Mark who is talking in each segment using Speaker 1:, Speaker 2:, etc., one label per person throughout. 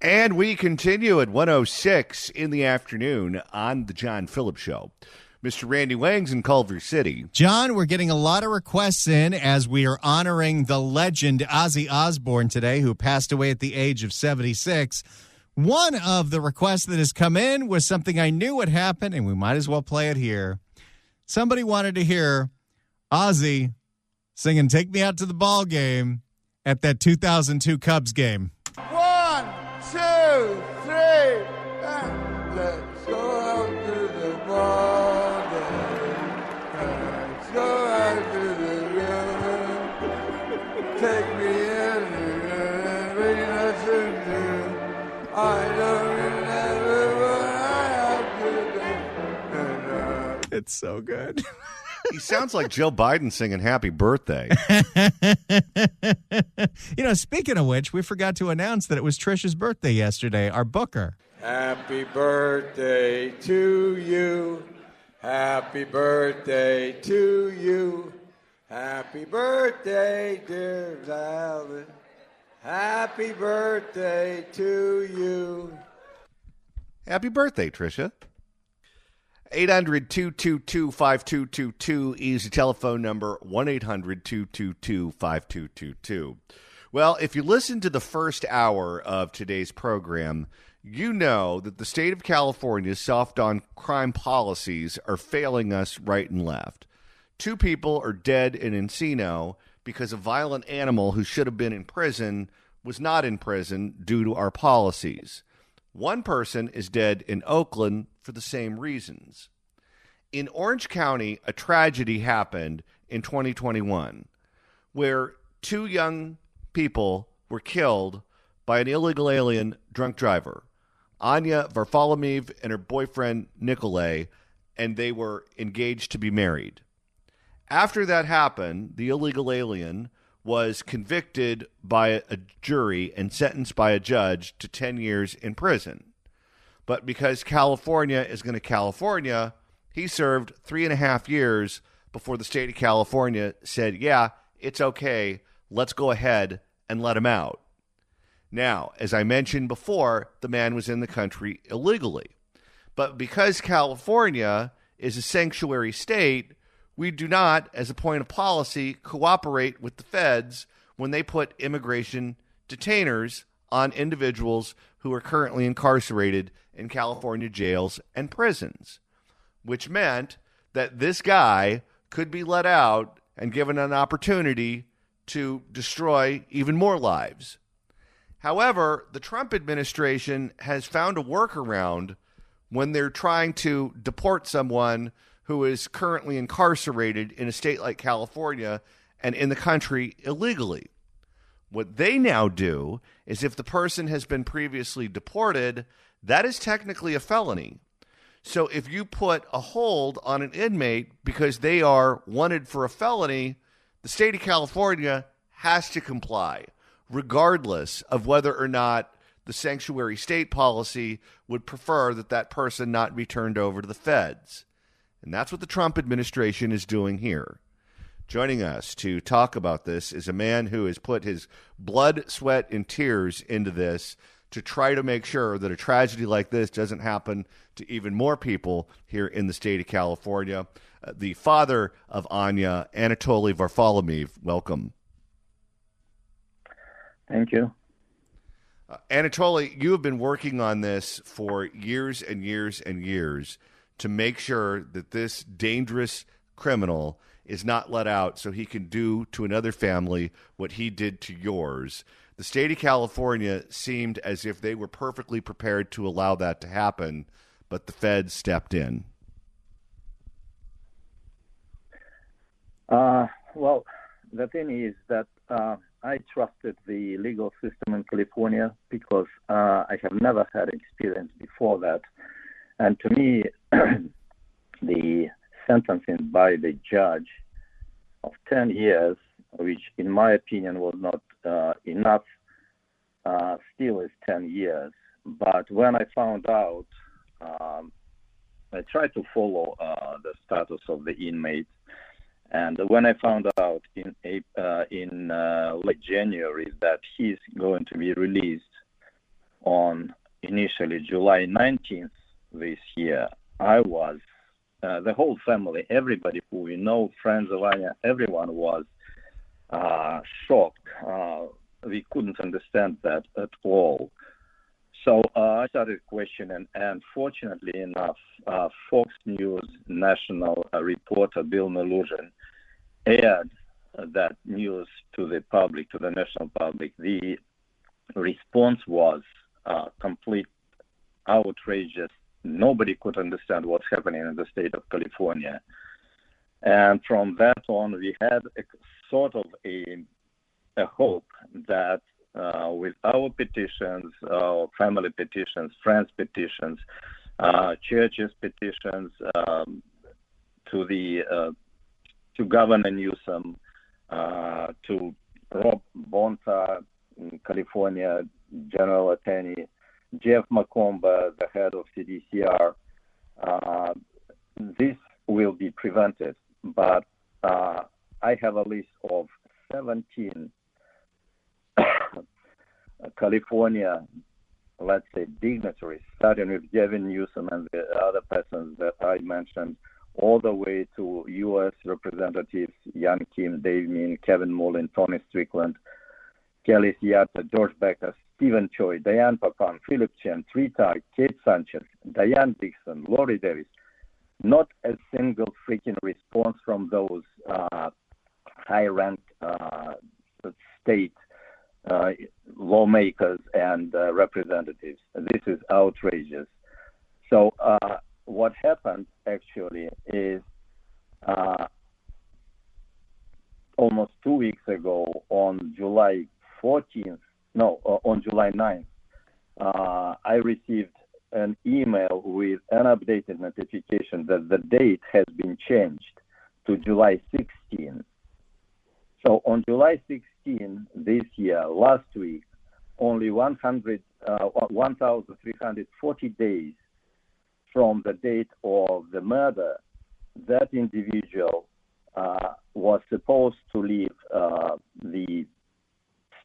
Speaker 1: And we continue at 1:06 in the afternoon on the John Phillips Show. Mr. Randy Wang's in Culver City.
Speaker 2: John, we're getting a lot of requests in as we are honoring the legend Ozzy Osbourne today, who passed away at the age of 76. One of the requests that has come in was something I knew would happen, and we might as well play it here. Somebody wanted to hear Ozzy singing "Take Me Out to the Ball Game" at that 2002 Cubs game.
Speaker 3: 1, 2, 3, and let's go out to the ball game. Let's go out to the river. Take me in and bring us into. I don't remember what I have to do.
Speaker 2: It's so good.
Speaker 1: He sounds like Joe Biden singing Happy Birthday.
Speaker 2: Speaking of which, we forgot to announce that it was Trisha's birthday yesterday, our booker.
Speaker 3: Happy birthday to you. Happy birthday to you. Happy birthday, dear Valen. Happy birthday to you.
Speaker 1: Happy birthday, Trisha. 800-222-5222 is the telephone number, 1-800-222-5222. Well, if you listen to the first hour of today's program, you know that the state of California's soft on crime policies are failing us right and left. 2 people are dead in Encino because a violent animal who should have been in prison was not in prison due to our policies. 1 person is dead in Oakland for the same reasons. In Orange County, a tragedy happened in 2021 where 2 young people were killed by an illegal alien drunk driver, Anya Varfolomeev and her boyfriend Nicholay, and they were engaged to be married. After that happened, the illegal alien was convicted by a jury and sentenced by a judge to 10 years in prison. But because California is going to California, he served 3.5 years before the state of California said, yeah, it's okay, let's go ahead and let him out. Now, as I mentioned before, the man was in the country illegally. But because California is a sanctuary state, we do not, as a point of policy, cooperate with the feds when they put immigration detainers on individuals who are currently incarcerated in California jails and prisons, which meant that this guy could be let out and given an opportunity to destroy even more lives. However, the Trump administration has found a workaround when they're trying to deport someone who is currently incarcerated in a state like California and in the country illegally. What they now do is if the person has been previously deported, that is technically a felony. So if you put a hold on an inmate because they are wanted for a felony, the state of California has to comply, regardless of whether or not the sanctuary state policy would prefer that that person not be turned over to the feds. And that's what the Trump administration is doing here. Joining us to talk about this is a man who has put his blood, sweat, and tears into this to try to make sure that a tragedy like this doesn't happen to even more people here in the state of California. The father of Anya, Anatoly Varfolomeev, welcome.
Speaker 4: Thank you.
Speaker 1: Anatoly, you have been working on this for years and years and years to make sure that this dangerous criminal is not let out so he can do to another family what he did to yours. The state of California seemed as if they were perfectly prepared to allow that to happen, but the feds stepped in.
Speaker 4: Well, the thing is that I trusted the legal system in California because I have never had experience before that. And to me, the sentencing by the judge of 10 years, which in my opinion was not enough, still is 10 years. But when I found out, I tried to follow the status of the inmate. And when I found out in late January that he's going to be released on initially July 19th this year, I was, the whole family, everybody who we know, friends of Anya, everyone was shocked. We couldn't understand that at all. So I started questioning, and fortunately enough, Fox News national reporter Bill Melugin aired that news to the public, to the national public. The response was complete outrageous. Nobody could understand what's happening in the state of California. And from that on, we had a sort of a hope that with our petitions, our family petitions, friends petitions, churches petitions, to Governor Newsom, to Rob Bonta, California General Attorney, Jeff Macomba, the head of CDCR, this will be prevented. But I have a list of 17 California, let's say, dignitaries, starting with Gavin Newsom and the other persons that I mentioned, all the way to U.S. Representatives Yan Kim, Dave Min, Kevin Mullin, Tony Strickland, Kelly Siata, George Becker, Stephen Choi, Diane Papan, Philip Chen, Trita, Kate Sanchez, Diane Dixon, Lori Davis. Not a single freaking response from those high-ranked state lawmakers and representatives. This is outrageous. So what happened actually is almost 2 weeks ago on July 9th, I received an email with an updated notification that the date has been changed to July 16. So on July 16 this year, last week, only 1,340 days from the date of the murder, that individual was supposed to leave the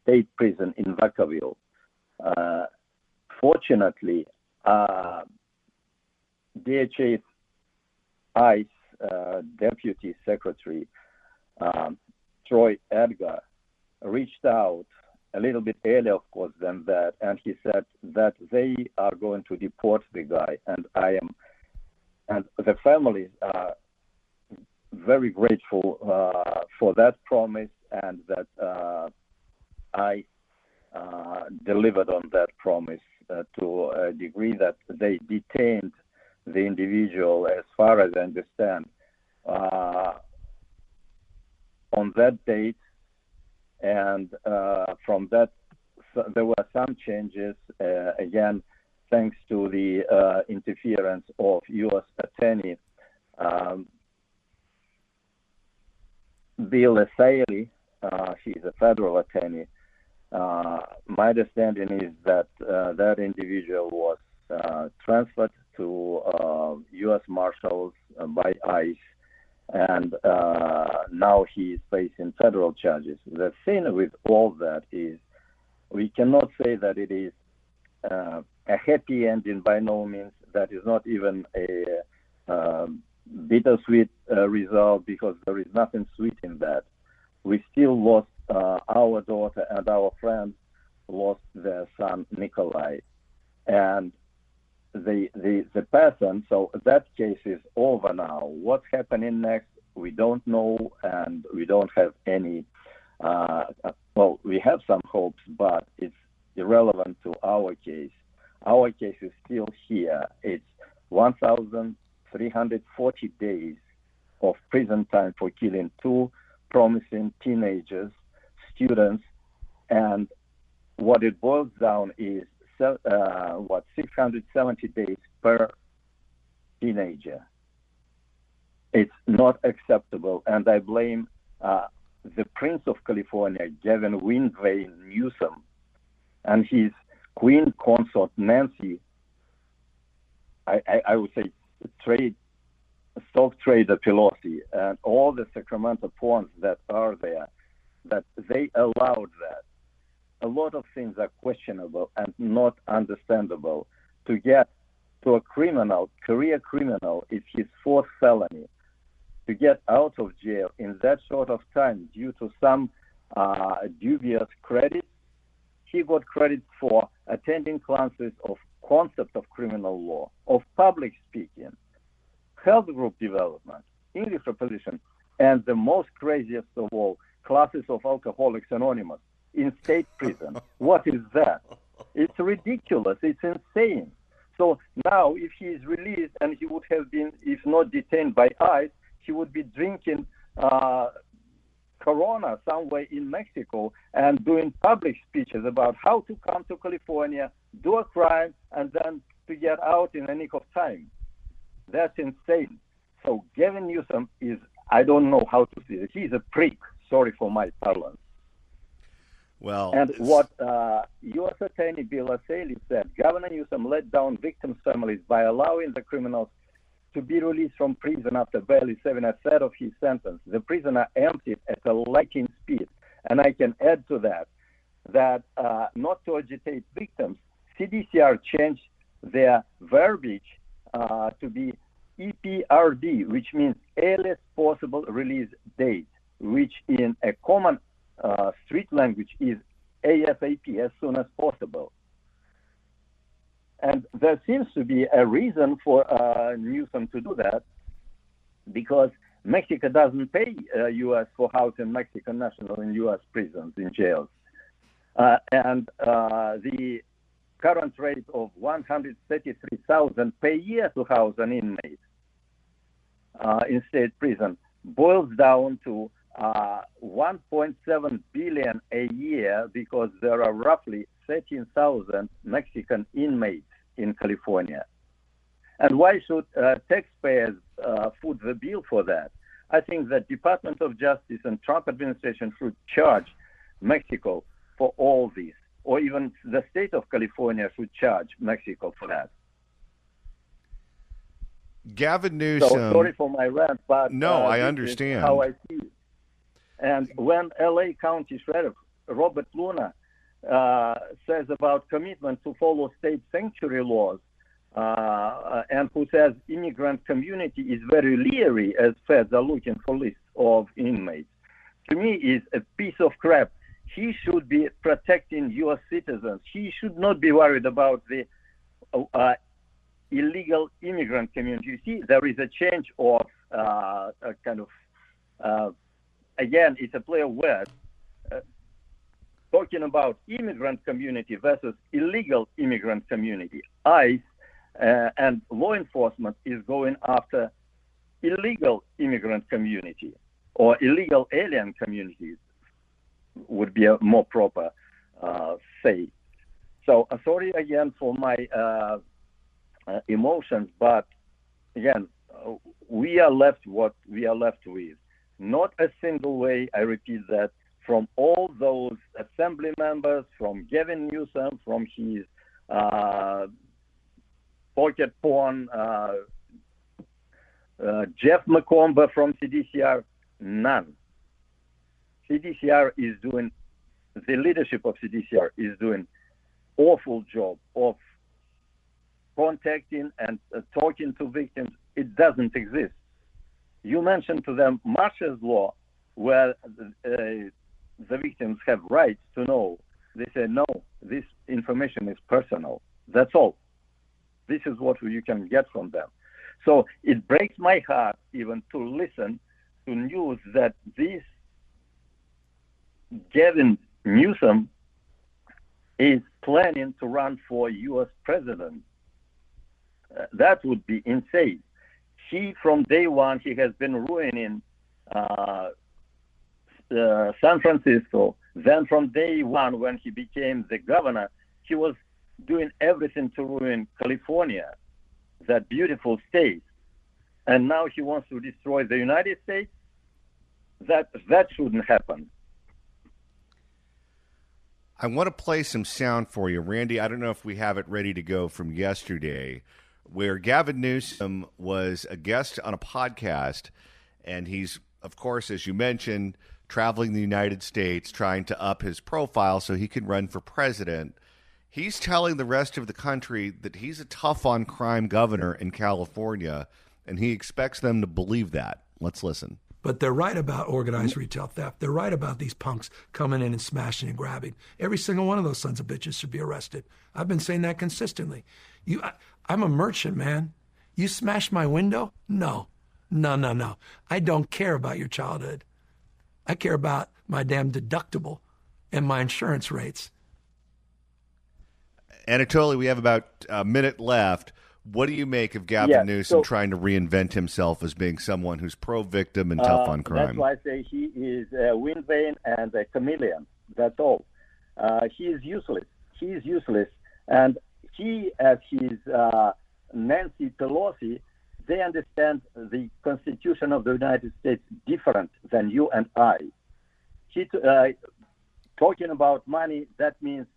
Speaker 4: state prison in Vacaville. Fortunately, DHS ICE Deputy Secretary Troy Edgar reached out a little bit earlier, of course, than that, and he said that they are going to deport the guy, and the families are very grateful for that promise, and that I delivered on that promise to a degree that they detained the individual, as far as I understand, on that date, and from that there were some changes, again, thanks to the interference of U.S. Attorney Bill Essayli. He's a federal attorney. My understanding is that that individual was transferred to U.S. Marshals by ICE, and now he is facing federal charges. The thing with all that is we cannot say that it is a happy ending, by no means. That is not even a bittersweet result, because there is nothing sweet in that. We still lost our daughter, and our friends lost their son Nicholay, and the person. So that case is over now. What's happening next, we don't know, and we don't have any. Well, we have some hopes, but it's irrelevant to our case. Our case is still here. It's 1,340 days of prison time for killing two promising teenagers, students, and what it boils down is 670 days per teenager. It's not acceptable, and I blame the Prince of California, Gavin Windvane Newsom, and his Queen Consort Nancy. I would say stock trader Pelosi, and all the Sacramento pawns that are there, that they allowed that. A lot of things are questionable and not understandable. to get to a criminal, career criminal, is his fourth felony. To get out of jail in that short of time due to some dubious credits, he got credit for attending classes of concept of criminal law, of public speaking, health group development, English proposition, and the most craziest of all, classes of Alcoholics Anonymous in state prison. What is that? It's ridiculous. It's insane. So now, if he is released, and he would have been, if not detained by ICE, he would be drinking Corona somewhere in Mexico and doing public speeches about how to come to California, do a crime, and then to get out in a nick of time. That's insane. So Gavin Newsom is, I don't know how to say it. He's a prick. Sorry for my parlance.
Speaker 1: Well,
Speaker 4: and what U.S. Attorney Bill O'Reilly said, Governor Newsom let down victims' families by allowing the criminals to be released from prison after barely serving a third of his sentence. The prisoner emptied at a lightning speed. And I can add to that, not to agitate victims, CDCR changed their verbiage to be EPRD, which means earliest possible release date, which in a common street language is ASAP, as soon as possible. And there seems to be a reason for Newsom to do that, because Mexico doesn't pay U.S. for housing Mexican nationals in U.S. prisons, in jails. And the current rate of $133,000 per year to house an inmate in state prison boils down to $1.7 billion a year, because there are roughly 13,000 Mexican inmates in California. And why should taxpayers foot the bill for that? I think the Department of Justice and Trump administration should charge Mexico for all this, or even the state of California should charge Mexico for that.
Speaker 1: Gavin Newsom.
Speaker 4: So sorry for my rant, but
Speaker 1: no, I understand
Speaker 4: how I see it. And when LA County Sheriff Robert Luna says about commitment to follow state sanctuary laws, and who says immigrant community is very leery as feds are looking for lists of inmates, to me is a piece of crap. He should be protecting U.S. citizens. He should not be worried about the illegal immigrant community. You see, there is a change of a kind of, again, it's a play of words, talking about immigrant community versus illegal immigrant community. ICE and law enforcement is going after illegal immigrant community, or illegal alien communities would be a more proper say. So sorry again for my emotions, but again, we are left what we are left with. Not a single way, I repeat that, from all those assembly members, from Gavin Newsom, from his pocket pawn, Jeff McComber from CDCR, none. CDCR is doing, the leadership of CDCR is doing awful job of contacting and talking to victims. It doesn't exist. You mentioned to them Marshall's Law, where the victims have rights to know. They say, no, this information is personal. That's all. This is what you can get from them. So it breaks my heart even to listen to news that this Gavin Newsom is planning to run for U.S. president. That would be insane. He, from day one, he has been ruining San Francisco. Then from day one, when he became the governor, he was doing everything to ruin California, that beautiful state. And now he wants to destroy the United States. That shouldn't happen.
Speaker 1: I want to play some sound for you. Randy, I don't know if we have it ready to go from yesterday, where Gavin Newsom was a guest on a podcast, and he's, of course, as you mentioned, traveling the United States, trying to up his profile so he can run for president. He's telling the rest of the country that he's a tough-on-crime governor in California, and he expects them to believe that. Let's listen.
Speaker 5: But they're right about organized retail theft. They're right about these punks coming in and smashing and grabbing. Every single one of those sons of bitches should be arrested. I've been saying that consistently. I'm a merchant, man. You smash my window? No. I don't care about your childhood. I care about my damn deductible and my insurance rates.
Speaker 1: Anatoly, we have about a minute left. What do you make of Gavin Newsom trying to reinvent himself as being someone who's pro-victim and tough on crime?
Speaker 4: That's why I say he is a wind vane and a chameleon. That's all. He is useless. And he, as his Nancy Pelosi, they understand the Constitution of the United States different than you and I. Talking about money, that means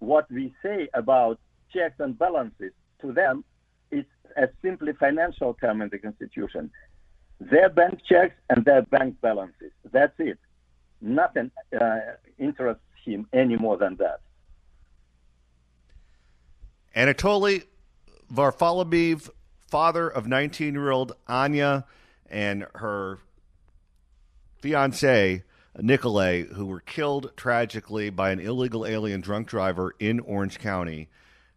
Speaker 4: what we say about checks and balances to them is a simply financial term in the Constitution. Their bank checks and their bank balances. That's it. Nothing interests him any more than that.
Speaker 1: Anatoly Varfolomeev, father of 19-year-old Anya and her fiancé, Nicholay, who were killed tragically by an illegal alien drunk driver in Orange County.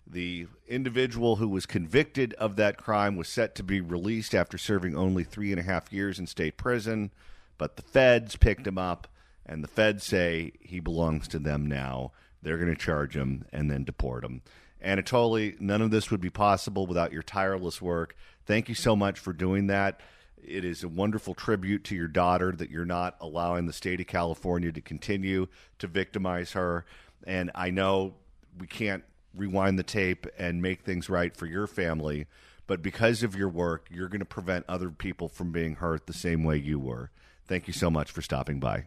Speaker 1: The individual who was convicted of that crime was set to be released after serving only 3.5 years in state prison, but the feds picked him up, and the feds say he belongs to them now. They're going to charge him and then deport him. Anatoly, none of this would be possible without your tireless work. Thank you so much for doing that. It is a wonderful tribute to your daughter that you're not allowing the state of California to continue to victimize her. And I know we can't rewind the tape and make things right for your family, but because of your work, you're going to prevent other people from being hurt the same way you were. Thank you so much for stopping by.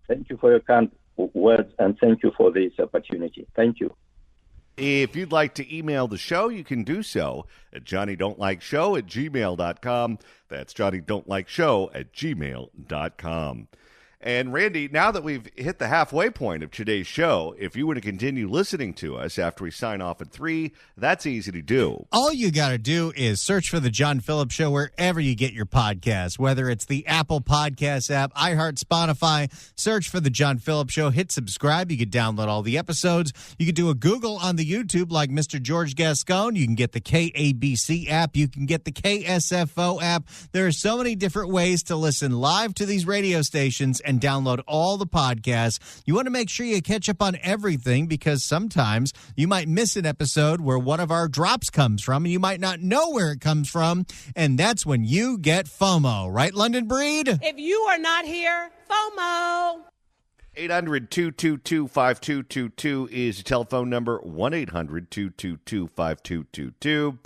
Speaker 4: Thank you for your kind words, and thank you for this opportunity. Thank you.
Speaker 1: If you'd like to email the show, you can do so at johnnydon'tlikeshow@gmail.com. That's johnnydon'tlikeshow@gmail.com. And Randy, now that we've hit the halfway point of today's show, if you want to continue listening to us after we sign off at 3, that's easy to do.
Speaker 2: All you got to do is search for The John Phillips Show wherever you get your podcasts, whether it's the Apple Podcast app, iHeart, Spotify. Search for The John Phillips Show. Hit subscribe. You can download all the episodes. You can do a Google on the YouTube like Mr. George Gascon. You can get the KABC app. You can get the KSFO app. There are so many different ways to listen live to these radio stations and download all the podcasts. You want to make sure you catch up on everything because sometimes you might miss an episode where one of our drops comes from and you might not know where it comes from, and that's when you get FOMO. Right, London Breed?
Speaker 6: If you are not here, FOMO.
Speaker 1: 800-222-5222 is the telephone number, 1-800-222-5222.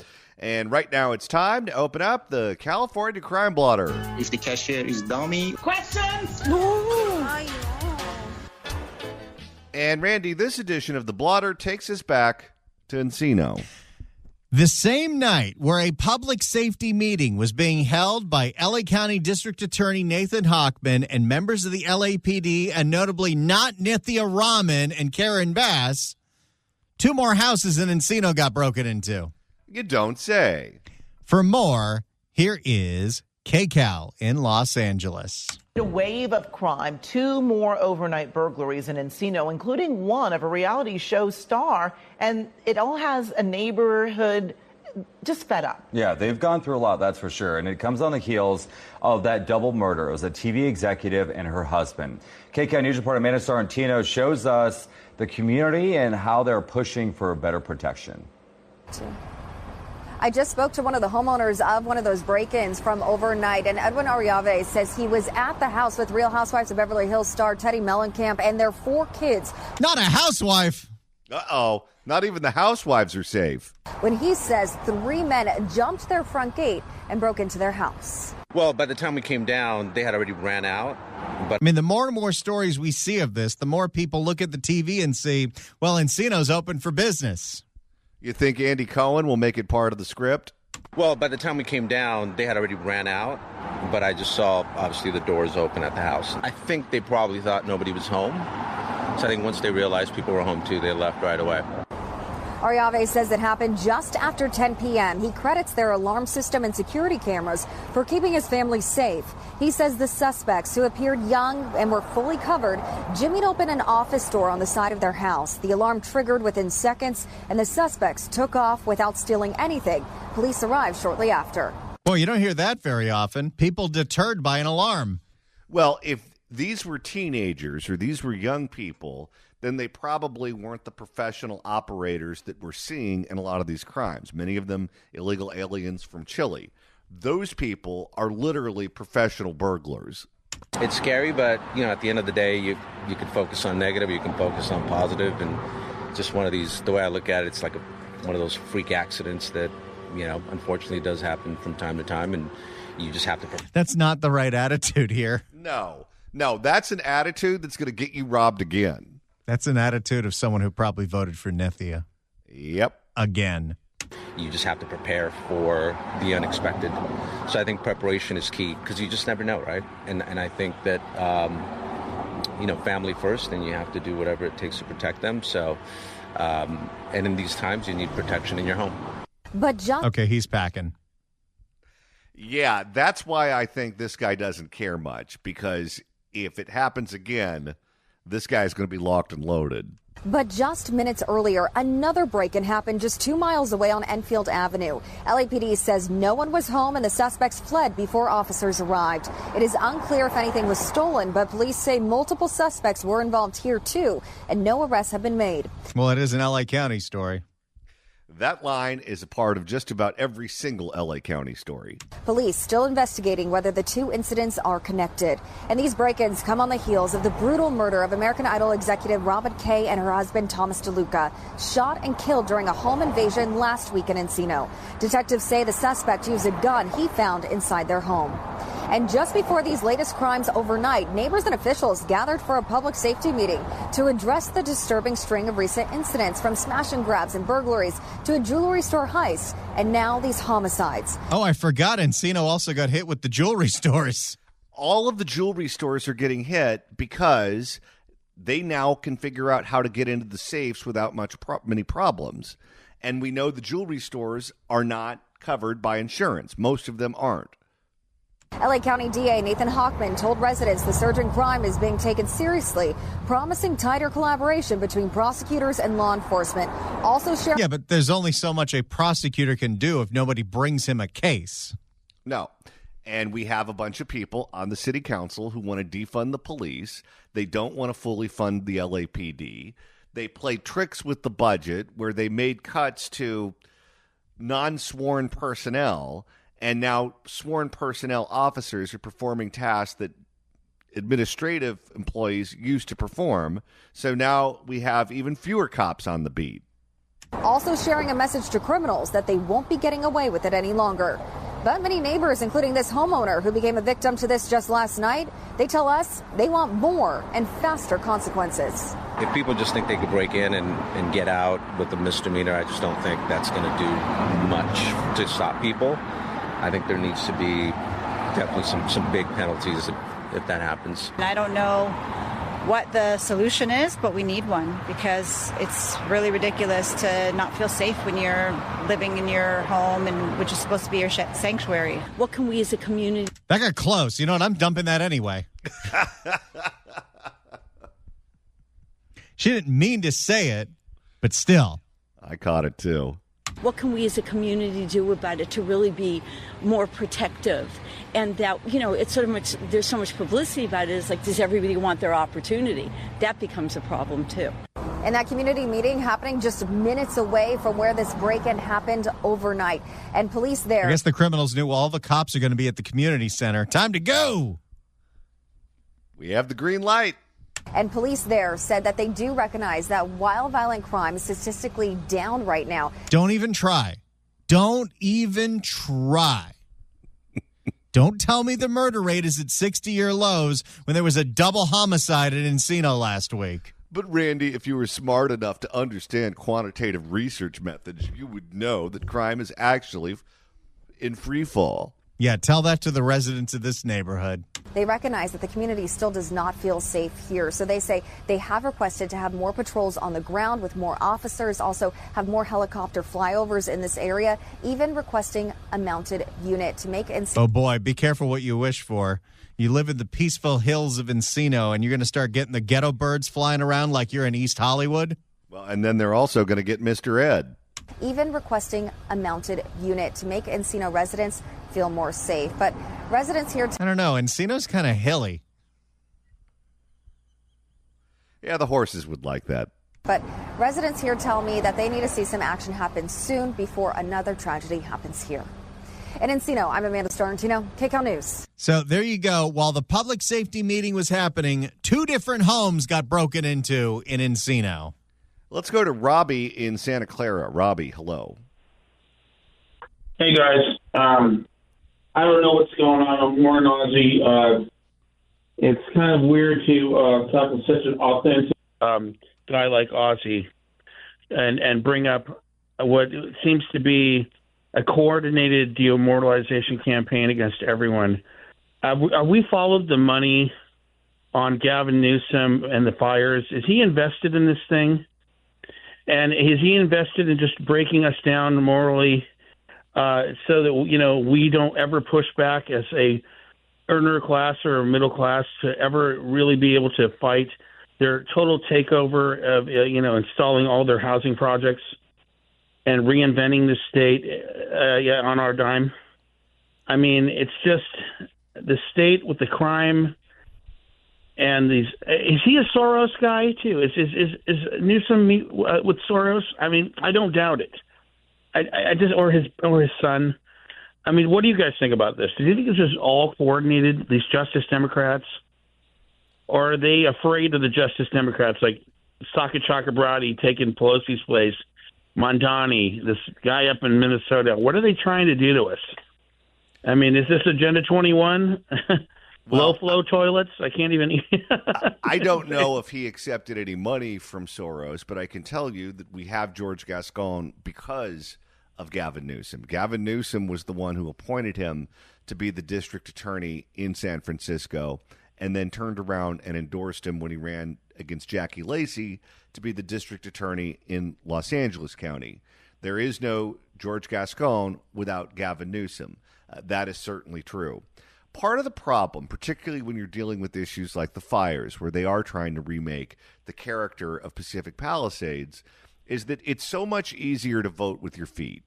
Speaker 1: And right now it's time to open up the California Crime Blotter.
Speaker 7: If the cashier is dummy.
Speaker 6: Questions?
Speaker 1: And Randy, this edition of the Blotter takes us back to Encino.
Speaker 2: The same night where a public safety meeting was being held by LA County District Attorney Nathan Hochman and members of the LAPD, and notably not Nithya Raman and Karen Bass, 2 more houses in Encino got broken into.
Speaker 1: You don't say.
Speaker 2: For more, here is KCAL in Los Angeles.
Speaker 8: A wave of crime, 2 more overnight burglaries in Encino, including one of a reality show star, and it all has a neighborhood just fed up.
Speaker 9: Yeah, they've gone through a lot, that's for sure, and it comes on the heels of that double murder. It was a TV executive and her husband. KCAL News reporter Amanda Sorrentino shows us the community and how they're pushing for better protection.
Speaker 10: I just spoke to one of the homeowners of one of those break-ins from overnight, and Edwin Ariave says he was at the house with Real Housewives of Beverly Hills star Teddy Mellencamp and their 4 kids.
Speaker 2: Not a housewife.
Speaker 1: Uh-oh. Not even the housewives are safe.
Speaker 10: When he says 3 men jumped their front gate and broke into their house.
Speaker 11: Well, by the time we came down, they had already ran out. But
Speaker 2: I mean, the more and more stories we see of this, the more people look at the TV and see, well, Encino's open for business.
Speaker 1: You think Andy Cohen will make it part of the script?
Speaker 11: Well, by the time we came down, they had already ran out. But I just saw, obviously, the doors open at the house. I think they probably thought nobody was home. So I think once they realized people were home too, they left right away.
Speaker 10: Ariave says it happened just after 10 p.m. He credits their alarm system and security cameras for keeping his family safe. He says the suspects, who appeared young and were fully covered, jimmied open an office door on the side of their house. The alarm triggered within seconds, and the suspects took off without stealing anything. Police arrived shortly after.
Speaker 2: Boy, you don't hear that very often. People deterred by an alarm.
Speaker 1: Well, if these were teenagers or these were young people, then they probably weren't the professional operators that we're seeing in a lot of these crimes. Many of them illegal aliens from Chile. Those people are literally professional burglars.
Speaker 11: It's scary, but at the end of the day, you can focus on negative, you can focus on positive, and just one of these. The way I look at it, it's like one of those freak accidents that unfortunately does happen from time to time, and you just have to.
Speaker 2: That's not the right attitude here.
Speaker 1: No, that's an attitude that's going to get you robbed again.
Speaker 2: That's an attitude of someone who probably voted for Nethia.
Speaker 1: Yep.
Speaker 2: Again.
Speaker 11: You just have to prepare for the unexpected. So I think preparation is key because you just never know, right? And I think that, family first, and you have to do whatever it takes to protect them. So, and in these times, you need protection in your home.
Speaker 10: But
Speaker 2: okay, he's packing.
Speaker 1: Yeah, that's why I think this guy doesn't care much, because if it happens again, this guy's going to be locked and loaded.
Speaker 10: But just minutes earlier, another break-in happened just 2 miles away on Enfield Avenue. LAPD says no one was home and the suspects fled before officers arrived. It is unclear if anything was stolen, but police say multiple suspects were involved here too, and no arrests have been made.
Speaker 2: Well, it is an LA County story.
Speaker 1: That line is a part of just about every single LA County story.
Speaker 10: Police still investigating whether the two incidents are connected. And these break-ins come on the heels of the brutal murder of American Idol executive Robin Kay and her husband Thomas DeLuca, shot and killed during a home invasion last week in Encino. Detectives say the suspect used a gun he found inside their home. And just before these latest crimes overnight, neighbors and officials gathered for a public safety meeting to address the disturbing string of recent incidents, from smash and grabs and burglaries to a jewelry store heist, and now these homicides.
Speaker 2: Oh, I forgot Encino also got hit with the jewelry stores.
Speaker 1: All of the jewelry stores are getting hit because they now can figure out how to get into the safes without many problems. And we know the jewelry stores are not covered by insurance. Most of them aren't.
Speaker 10: LA County DA Nathan Hochman told residents the surge in crime is being taken seriously, promising tighter collaboration between prosecutors and law enforcement. Also sharing.
Speaker 2: Yeah, but there's only so much a prosecutor can do if nobody brings him a case.
Speaker 1: No. And we have a bunch of people on the city council who want to defund the police. They don't want to fully fund the LAPD. They play tricks with the budget where they made cuts to non-sworn personnel. And now sworn personnel officers are performing tasks that administrative employees used to perform. So now we have even fewer cops on the beat.
Speaker 10: Also sharing a message to criminals that they won't be getting away with it any longer. But many neighbors, including this homeowner who became a victim to this just last night, they tell us they want more and faster consequences.
Speaker 11: If people just think they could break in and get out with a misdemeanor, I just don't think that's going to do much to stop people. I think there needs to be definitely some big penalties if that happens.
Speaker 12: I don't know what the solution is, but we need one, because it's really ridiculous to not feel safe when you're living in your home, and which is supposed to be your sanctuary. What can we as a community?
Speaker 2: That got close. You know what? I'm dumping that anyway. She didn't mean to say it, but still.
Speaker 1: I caught it too.
Speaker 13: What can we as a community do about it to really be more protective? And that, it's sort of much, there's so much publicity about it. It's like, does everybody want their opportunity? That becomes a problem too.
Speaker 10: And that community meeting happening just minutes away from where this break-in happened overnight. And police there.
Speaker 2: I guess the criminals knew all the cops are going to be at the community center. Time to go.
Speaker 1: We have the green light.
Speaker 10: And police there said that they do recognize that while violent crime is statistically down right now.
Speaker 2: Don't even try. Don't even try. Don't tell me the murder rate is at 60-year lows when there was a double homicide at Encino last week.
Speaker 1: But, Randy, if you were smart enough to understand quantitative research methods, you would know that crime is actually in free fall.
Speaker 2: Yeah, tell that to the residents of this neighborhood.
Speaker 10: They recognize that the community still does not feel safe here. So they say they have requested to have more patrols on the ground with more officers, also have more helicopter flyovers in this area, even requesting a mounted unit to make Encino.
Speaker 2: Oh, boy, be careful what you wish for. You live in the peaceful hills of Encino, and you're going to start getting the ghetto birds flying around like you're in East Hollywood?
Speaker 1: Well, and then they're also going to get Mr. Ed.
Speaker 10: Even requesting a mounted unit to make Encino residents feel more safe. But residents here...
Speaker 2: I don't know. Encino's kind of hilly.
Speaker 1: Yeah, the horses would like that.
Speaker 10: But residents here tell me that they need to see some action happen soon before another tragedy happens here. In Encino, I'm Amanda Storantino, KCAL News.
Speaker 2: So there you go. While the public safety meeting was happening, 2 different homes got broken into in Encino.
Speaker 1: Let's go to Robbie in Santa Clara. Robbie, hello.
Speaker 14: Hey, guys. I don't know what's going on. I'm more an Aussie. It's kind of weird to talk to such an authentic
Speaker 15: guy like Aussie and bring up what seems to be a coordinated demoralization campaign against everyone. Are we followed the money on Gavin Newsom and the fires? Is he invested in this thing? And is he invested in just breaking us down morally so that, we don't ever push back as a earner class or middle class to ever really be able to fight their total takeover of, installing all their housing projects and reinventing the state on our dime? I mean, it's just the state with the crime and these. Is he a Soros guy too? Is Newsom with Soros? I mean, I don't doubt it. I just or his son. I mean, what do you guys think about this? Do you think it's just all coordinated? These Justice Democrats, or are they afraid of the Justice Democrats, like Saket Chakrabarty taking Pelosi's place, Mondani, this guy up in Minnesota? What are they trying to do to us? I mean, is this Agenda 21? Low flow toilets? I can't even.
Speaker 1: I don't know if he accepted any money from Soros, but I can tell you that we have George Gascon because of Gavin Newsom. Gavin Newsom was the one who appointed him to be the district attorney in San Francisco and then turned around and endorsed him when he ran against Jackie Lacey to be the district attorney in Los Angeles County. There is no George Gascon without Gavin Newsom. That is certainly true. Part of the problem, particularly when you're dealing with issues like the fires, where they are trying to remake the character of Pacific Palisades, is that it's so much easier to vote with your feet.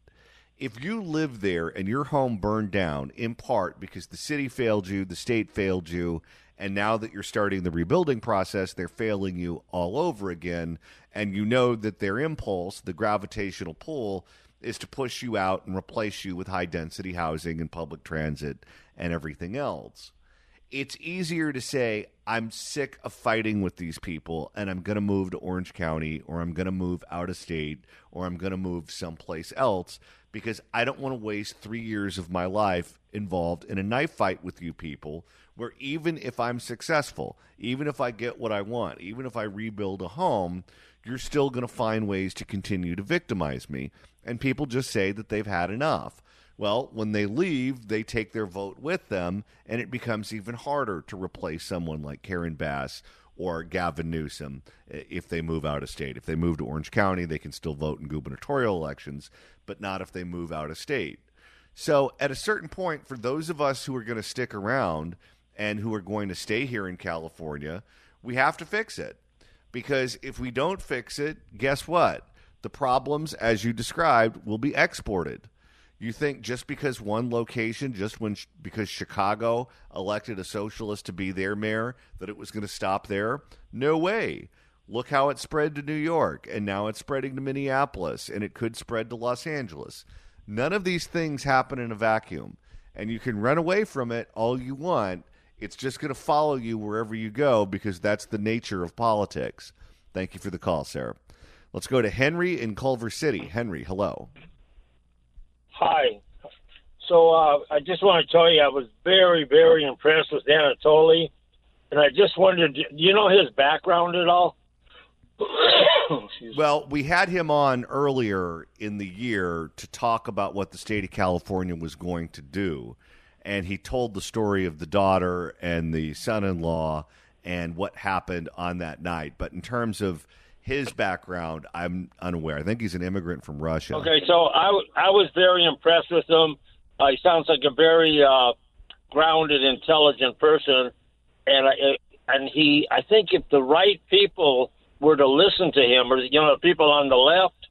Speaker 1: If you live there and your home burned down, in part because the city failed you, the state failed you, and now that you're starting the rebuilding process, they're failing you all over again, and you know that their impulse, the gravitational pull, is to push you out and replace you with high-density housing and public transit and everything else. It's easier to say, I'm sick of fighting with these people and I'm going to move to Orange County, or I'm going to move out of state, or I'm going to move someplace else because I don't want to waste 3 years of my life involved in a knife fight with you people where even if I'm successful, even if I get what I want, even if I rebuild a home, you're still going to find ways to continue to victimize me. And people just say that they've had enough. Well, when they leave, they take their vote with them, and it becomes even harder to replace someone like Karen Bass or Gavin Newsom if they move out of state. If they move to Orange County, they can still vote in gubernatorial elections, but not if they move out of state. So at a certain point, for those of us who are going to stick around and who are going to stay here in California, we have to fix it. Because if we don't fix it, guess what? The problems, as you described, will be exported. You think just because one location, because Chicago elected a socialist to be their mayor, that it was going to stop there? No way. Look how it spread to New York, and now it's spreading to Minneapolis, and it could spread to Los Angeles. None of these things happen in a vacuum, and you can run away from it all you want. It's just going to follow you wherever you go because that's the nature of politics. Thank you for the call, Sarah. Let's go to Henry in Culver City. Henry, hello.
Speaker 16: Hi. So I just want to tell you I was very, very impressed with Anatoly. And I just wondered, do you know his background at all?
Speaker 1: Well, we had him on earlier in the year to talk about what the state of California was going to do. and he told the story of the daughter and the son-in-law and what happened on that night. But in terms of his background, I'm unaware. I think he's an immigrant from Russia.
Speaker 16: Okay, so I was very impressed with him. He sounds like a very grounded, intelligent person, and I think if the right people were to listen to him, or the people on the left,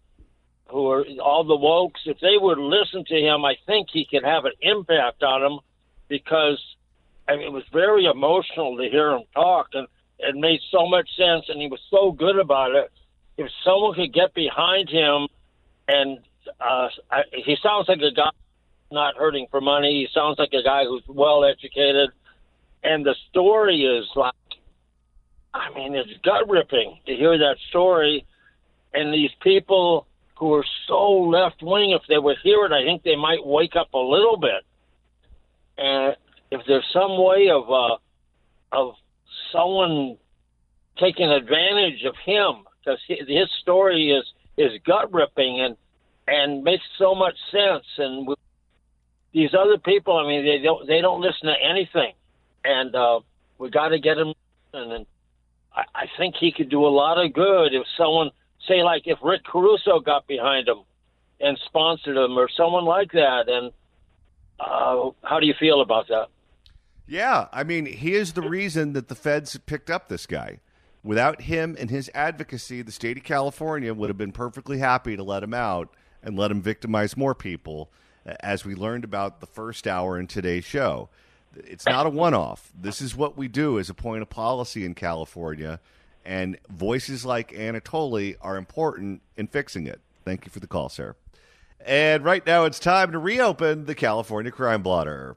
Speaker 16: who are all the wokes, if they would listen to him, I think he could have an impact on them, because it was very emotional to hear him talk, and it made so much sense, and he was so good about it. If someone could get behind him, and he sounds like a guy not hurting for money. He sounds like a guy who's well educated, and the story is like, it's gut ripping to hear that story. And these people who are so left wing, if they would hear it, I think they might wake up a little bit. And if there's some way of someone taking advantage of him, because his story is gut ripping and makes so much sense. And these other people, they don't listen to anything, and we got to get him. And I think he could do a lot of good if someone, say, like if Rick Caruso got behind him and sponsored him, or someone like that. And how do you feel about that?
Speaker 1: Yeah, he is the reason that the feds picked up this guy. Without him and his advocacy, the state of California would have been perfectly happy to let him out and let him victimize more people, as we learned about the first hour in today's show. It's not a one-off. This is what we do as a point of policy in California, and voices like Anatoly are important in fixing it. Thank you for the call, sir. And right now it's time to reopen the California Crime Blotter.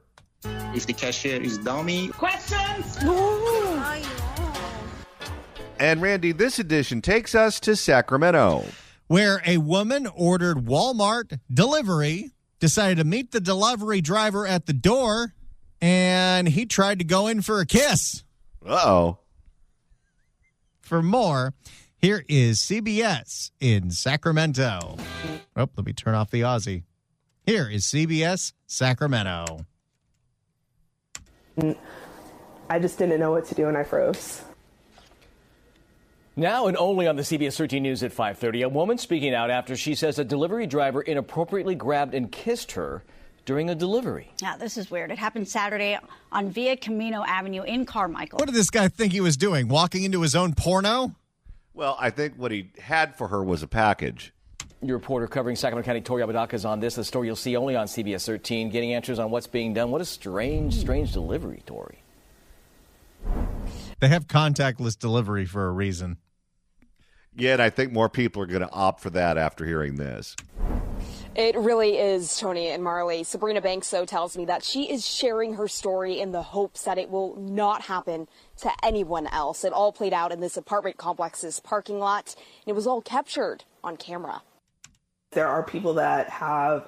Speaker 7: If the cashier is dummy.
Speaker 6: Questions?
Speaker 1: And Randy, this edition takes us to Sacramento,
Speaker 2: where a woman ordered Walmart delivery, decided to meet the delivery driver at the door, and he tried to go in for a kiss.
Speaker 1: Uh-oh.
Speaker 2: For more, here is CBS in Sacramento. Oh, let me turn off the Aussie. Here is CBS Sacramento.
Speaker 17: I just didn't know what to do, and I froze.
Speaker 18: Now and only on the CBS 13 News at 5:30, a woman speaking out after she says a delivery driver inappropriately grabbed and kissed her during a delivery.
Speaker 19: Yeah, this is weird. It happened Saturday on Via Camino Avenue in Carmichael.
Speaker 2: What did this guy think he was doing? Walking into his own porno?
Speaker 1: Well, I think what he had for her was a package.
Speaker 18: Your reporter covering Sacramento County, Tori Apodaca, is on this. A story you'll see only on CBS 13, getting answers on what's being done. What a strange delivery, Tori.
Speaker 2: They have contactless delivery for a reason.
Speaker 1: Yeah, and I think more people are going to opt for that after hearing this.
Speaker 20: It really is, Tony and Marley. Sabrina Banks, though, tells me that she is sharing her story in the hopes that it will not happen to anyone else. It all played out in this apartment complex's parking lot, and it was all captured on camera.
Speaker 17: There are people that have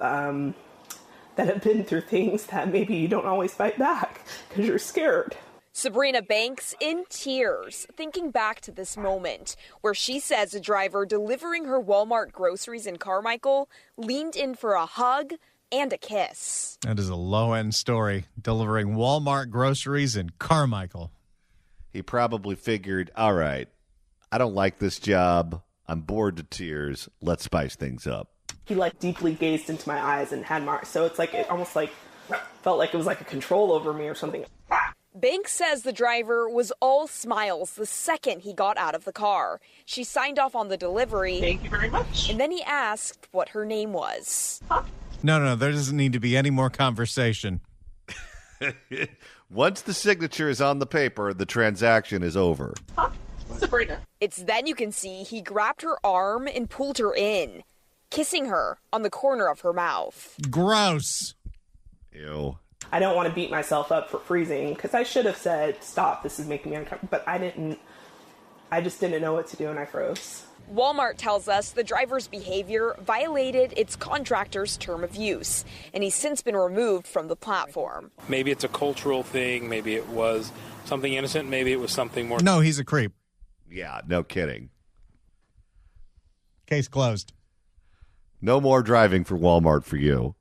Speaker 17: been through things that maybe you don't always fight back because you're scared.
Speaker 20: Sabrina Banks in tears, thinking back to this moment where she says a driver delivering her Walmart groceries in Carmichael leaned in for a hug and a kiss.
Speaker 2: That is a low-end story, delivering Walmart groceries in Carmichael.
Speaker 1: He probably figured, all right, I don't like this job. I'm bored to tears. Let's spice things up.
Speaker 17: He deeply gazed into my eyes and had marks. So it almost felt like it was like a control over me or something.
Speaker 20: Banks says the driver was all smiles the second he got out of the car. She signed off on the delivery.
Speaker 17: Thank you very much.
Speaker 20: And then he asked what her name was.
Speaker 2: No, there doesn't need to be any more conversation.
Speaker 1: Once the signature is on the paper, the transaction is over.
Speaker 17: Sabrina.
Speaker 20: It's then you can see he grabbed her arm and pulled her in, kissing her on the corner of her mouth.
Speaker 2: Gross.
Speaker 1: Ew.
Speaker 17: I don't want to beat myself up for freezing because I should have said, stop, this is making me uncomfortable. But I didn't. I just didn't know what to do and I froze.
Speaker 20: Walmart tells us the driver's behavior violated its contractor's term of use, and he's since been removed from the platform.
Speaker 21: Maybe it's a cultural thing. Maybe it was something innocent. Maybe it was something more.
Speaker 2: No, he's a creep.
Speaker 1: Yeah, no kidding.
Speaker 2: Case closed.
Speaker 1: No more driving for Walmart for you.